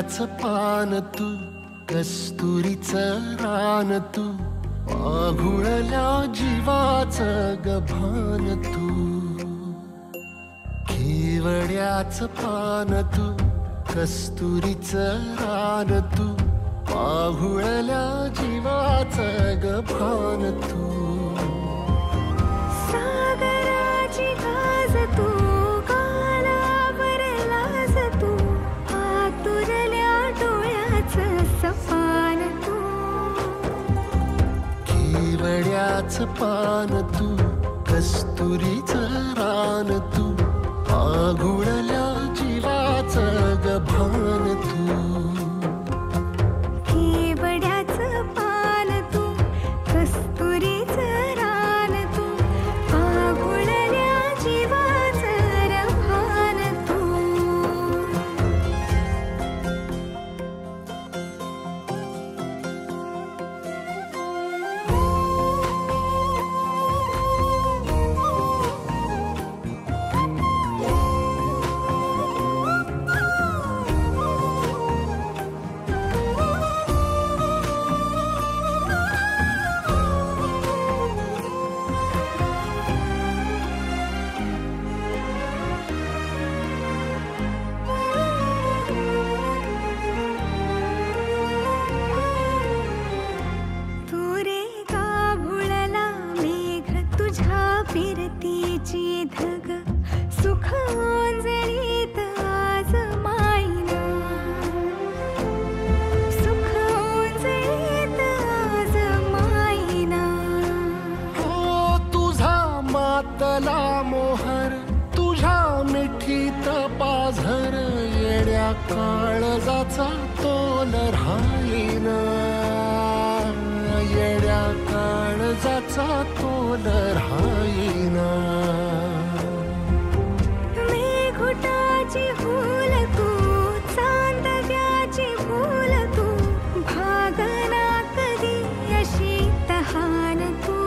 केवड्याचं पान तू, कस्तुरीचं रान तू, पाघुळल्या जीवाचं गभान तू. केवड्याचं पान तू, कस्तुरीचं रान तू, पाघुळल्या जीवाचं गभान तू. सागराची गाज तू, गालावर लाज तू, आतुरल्या डोळ्याचं सपान तू. केवड्याचं पान तू, कस्तुरीचं रान तू, पाघुळल्या जीवाचं गभान तू. केवड्याचं पान तू, कस्तुरीचं रान तू, पाघुळल्या जीवाचं रभान तू. फिरतीची धग सुख ओंजळीत आज मायना, सुख ओंजळीत आज मायना. हो तुझा मातला मोहर, तुझ्या मिठीत पाझर, येड्या काळजाचा तोल राहीना, येड्या काळजाचा तोल राहीना. मेघुटाची फूल तू, चांदव्याची फूल तू, भागना कधी अशी तहान तू.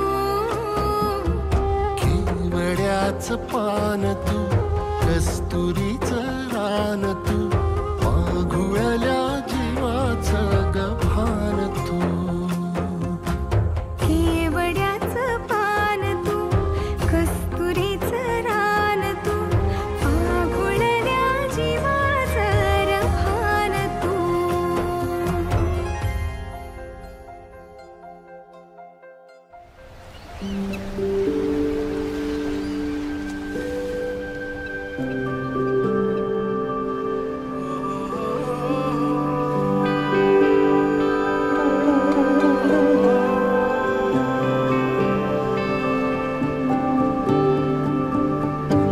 केवड्याचं पान तू, कस्तुरीचं रान तू, पाघुळल्या जीवाचं गभान तू. केवड्याचं पान तू, कस्तुरीचं रान तू, पाघुळल्या जीवाचं रभान तू.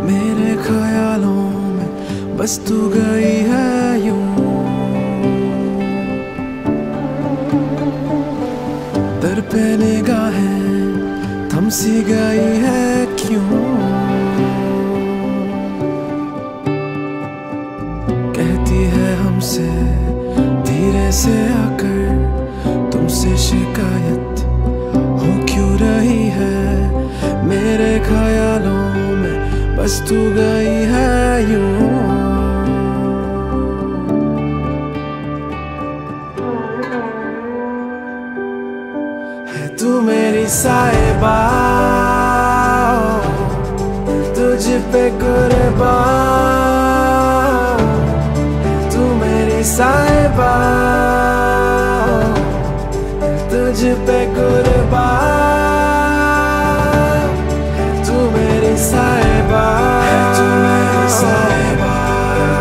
मेरे ख्यालों में बस तू गई है यूं, दर पे निगाहें थम सी गई है क्यों. कहती है हमसे धीरे से आकर, तुमसे शिकायत हो क्यों रही है. मेरे ख्यालों में बस तू गई है यूं. है तू मेरी साहिबा, तुझ पे कुर्बान. तू मेरी साहिबा, तुझ पे कुर्बान. तू मेरी साहिबा, तू मेरी साहिबा,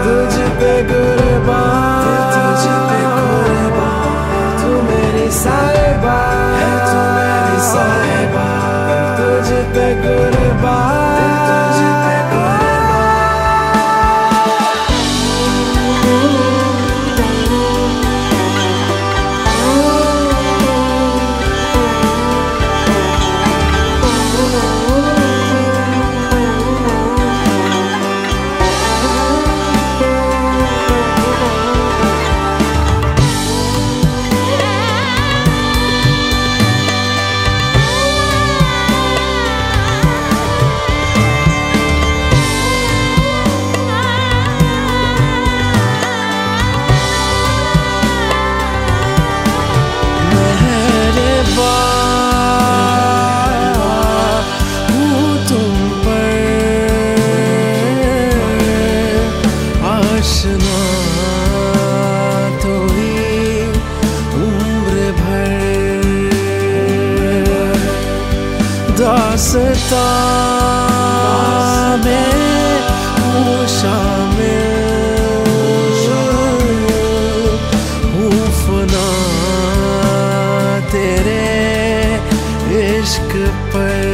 तुझ पे कुर्बान, तुझ पे कुर्बान. तू मेरी साहिबा, तू मेरी साहिबा, तुझ पे कुर्बान, तुझ पे कुर्बान. दास्तां में हूँ शामिल, हूँ फना तेरे इश्क पर।